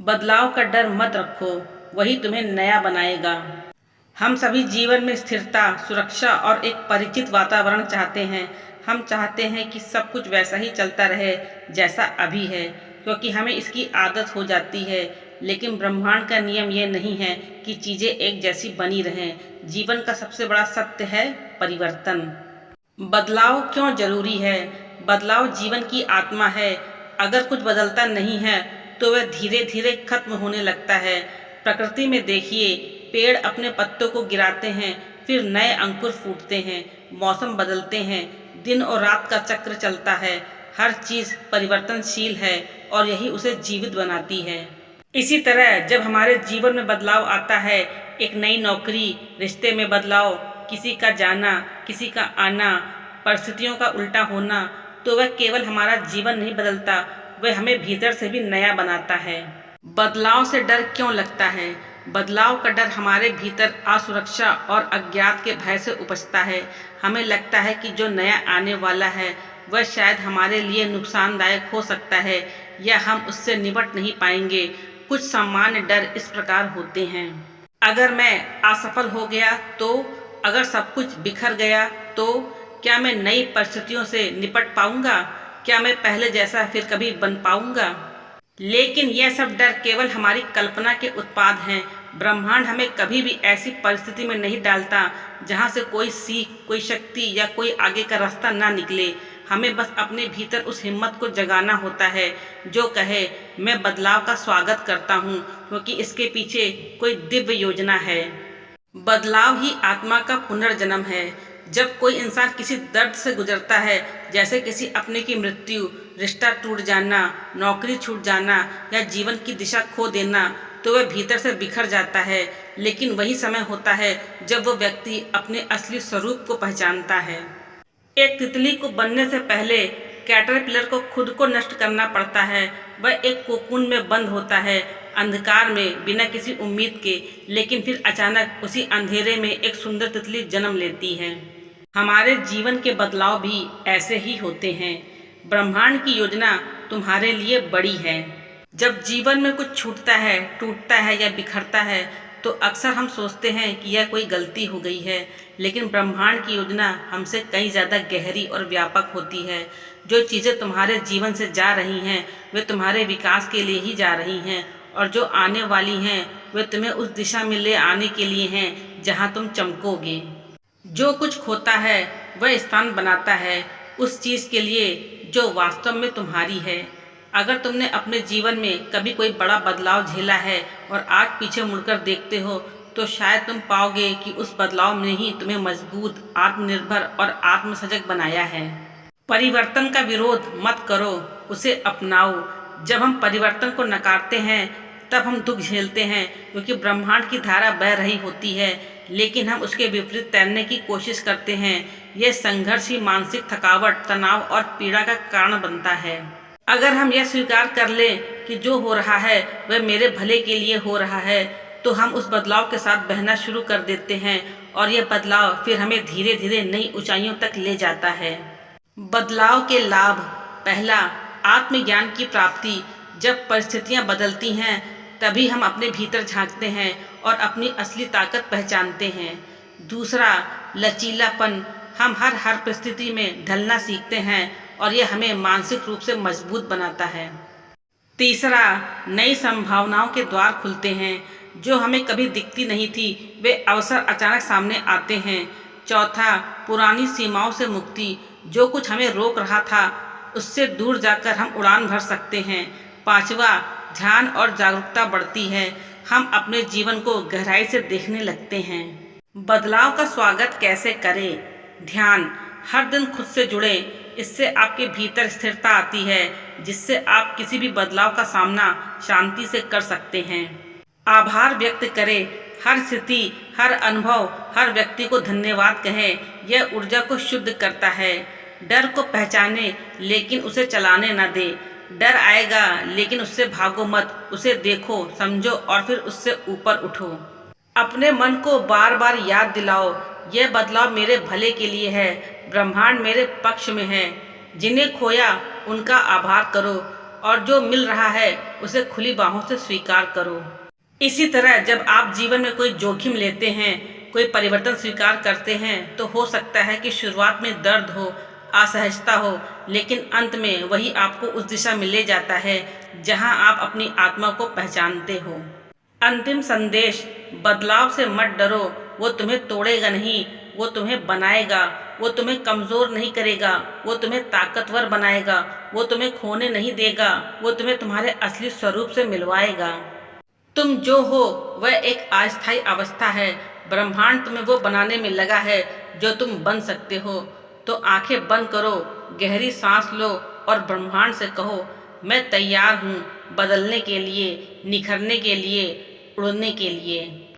बदलाव का डर मत रखो, वही तुम्हें नया बनाएगा। हम सभी जीवन में स्थिरता, सुरक्षा और एक परिचित वातावरण चाहते हैं। हम चाहते हैं कि सब कुछ वैसा ही चलता रहे जैसा अभी है, क्योंकि हमें इसकी आदत हो जाती है। लेकिन ब्रह्मांड का नियम ये नहीं है कि चीज़ें एक जैसी बनी रहें। जीवन का सबसे बड़ा सत्य है परिवर्तन। बदलाव क्यों जरूरी है? बदलाव जीवन की आत्मा है। अगर कुछ बदलता नहीं है तो वह धीरे धीरे खत्म होने लगता है। प्रकृति में देखिए, पेड़ अपने पत्तों को गिराते हैं, फिर नए अंकुर फूटते हैं, मौसम बदलते हैं, दिन और रात का चक्र चलता है। हर चीज़ परिवर्तनशील है और यही उसे जीवित बनाती है। इसी तरह जब हमारे जीवन में बदलाव आता है, एक नई नौकरी, रिश्ते में बदलाव, किसी का जाना, किसी का आना, परिस्थितियों का उल्टा होना, तो वह केवल हमारा जीवन नहीं बदलता, वह हमें भीतर से भी नया बनाता है। बदलाव से डर क्यों लगता है? बदलाव का डर हमारे भीतर असुरक्षा और अज्ञात के भय से उपजता है। हमें लगता है कि जो नया आने वाला है वह शायद हमारे लिए नुकसानदायक हो सकता है या हम उससे निपट नहीं पाएंगे। कुछ सामान्य डर इस प्रकार होते हैं। अगर मैं असफल हो गया तो? अगर सब कुछ बिखर गया तो? क्या मैं नई परिस्थितियों से निपट पाऊंगा? क्या मैं पहले जैसा फिर कभी बन पाऊंगा? लेकिन यह सब डर केवल हमारी कल्पना के उत्पाद हैं। ब्रह्मांड हमें कभी भी ऐसी परिस्थिति में नहीं डालता जहाँ से कोई सीख, कोई शक्ति या कोई आगे का रास्ता ना निकले। हमें बस अपने भीतर उस हिम्मत को जगाना होता है जो कहे, मैं बदलाव का स्वागत करता हूँ, क्योंकि इसके पीछे कोई दिव्य योजना है। बदलाव ही आत्मा का पुनर्जन्म है। जब कोई इंसान किसी दर्द से गुजरता है, जैसे किसी अपने की मृत्यु, रिश्ता टूट जाना, नौकरी छूट जाना या जीवन की दिशा खो देना, तो वह भीतर से बिखर जाता है। लेकिन वही समय होता है जब वो व्यक्ति अपने असली स्वरूप को पहचानता है। एक तितली को बनने से पहले कैटरपिलर को खुद को नष्ट करना पड़ता है। वह एक कोकून में बंद होता है, अंधकार में, बिना किसी उम्मीद के। लेकिन फिर अचानक उसी अंधेरे में एक सुंदर तितली जन्म लेती है। हमारे जीवन के बदलाव भी ऐसे ही होते हैं। ब्रह्मांड की योजना तुम्हारे लिए बड़ी है। जब जीवन में कुछ छूटता है, टूटता है या बिखरता है, तो अक्सर हम सोचते हैं कि यह कोई गलती हो गई है। लेकिन ब्रह्मांड की योजना हमसे कई ज़्यादा गहरी और व्यापक होती है। जो चीज़ें तुम्हारे जीवन से जा रही हैं वे तुम्हारे विकास के लिए ही जा रही हैं, और जो आने वाली हैं वे तुम्हें उस दिशा में ले आने के लिए हैं जहां तुम चमकोगे। जो कुछ खोता है वह स्थान बनाता है उस चीज़ के लिए जो वास्तव में तुम्हारी है। अगर तुमने अपने जीवन में कभी कोई बड़ा बदलाव झेला है और आज पीछे मुड़कर देखते हो, तो शायद तुम पाओगे कि उस बदलाव ने ही तुम्हें मजबूत, आत्मनिर्भर और आत्मसजग बनाया है। परिवर्तन का विरोध मत करो, उसे अपनाओ। जब हम परिवर्तन को नकारते हैं तब हम दुख झेलते हैं, क्योंकि ब्रह्मांड की धारा बह रही होती है, लेकिन हम उसके विपरीत तैरने की कोशिश करते हैं। यह संघर्ष ही मानसिक थकावट, तनाव और पीड़ा का कारण बनता है। अगर हम यह स्वीकार कर लें कि जो हो रहा है वह मेरे भले के लिए हो रहा है, तो हम उस बदलाव के साथ बहना शुरू कर देते हैं, और यह बदलाव फिर हमें धीरे धीरे नई ऊंचाइयों तक ले जाता है। बदलाव के लाभ। पहला, आत्मज्ञान की प्राप्ति। जब परिस्थितियां बदलती हैं तभी हम अपने भीतर झांकते हैं और अपनी असली ताकत पहचानते हैं। दूसरा, लचीलापन। हम हर परिस्थिति में ढलना सीखते हैं और यह हमें मानसिक रूप से मजबूत बनाता है। तीसरा, नई संभावनाओं के द्वार खुलते हैं। जो हमें कभी दिखती नहीं थी वे अवसर अचानक सामने आते हैं। चौथा, पुरानी सीमाओं से मुक्ति। जो कुछ हमें रोक रहा था उससे दूर जाकर हम उड़ान भर सकते हैं। पांचवा, ध्यान और जागरूकता बढ़ती है। हम अपने जीवन को गहराई से देखने लगते हैं। बदलाव का स्वागत कैसे करें? ध्यान। हर दिन खुद से जुड़े। इससे आपके भीतर स्थिरता आती है, जिससे आप किसी भी बदलाव का सामना शांति से कर सकते हैं। आभार व्यक्त करें। हर स्थिति, हर अनुभव, हर व्यक्ति को धन्यवाद कहें। यह ऊर्जा को शुद्ध करता है। डर को पहचाने लेकिन उसे चलाने न दे। डर आएगा लेकिन उससे भागो मत, उसे देखो, समझो और फिर उससे ऊपर उठो। अपने मन को बार बार याद दिलाओ, यह बदलाव मेरे भले के लिए है, ब्रह्मांड मेरे पक्ष में है। जिन्हें खोया उनका आभार करो, और जो मिल रहा है उसे खुली बाहों से स्वीकार करो। इसी तरह जब आप जीवन में कोई जोखिम लेते हैं, कोई परिवर्तन स्वीकार करते हैं, तो हो सकता है कि शुरुआत में दर्द हो, असहजता हो, लेकिन अंत में वही आपको उस दिशा में ले जाता है जहां आप अपनी आत्मा को पहचानते हो। अंतिम संदेश, बदलाव से मत डरो, वो तुम्हें तोड़ेगा नहीं, वो तुम्हें बनाएगा। वो तुम्हें कमज़ोर नहीं करेगा, वो तुम्हें ताकतवर बनाएगा। वो तुम्हें खोने नहीं देगा, वो तुम्हें तुम्हारे असली स्वरूप से मिलवाएगा। तुम जो हो वह एक अस्थायी अवस्था है। ब्रह्मांड तुम्हें वो बनाने में लगा है जो तुम बन सकते हो। तो आंखें बंद करो, गहरी सांस लो और ब्रह्मांड से कहो, मैं तैयार हूँ बदलने के लिए, निखरने के लिए, उड़ने के लिए।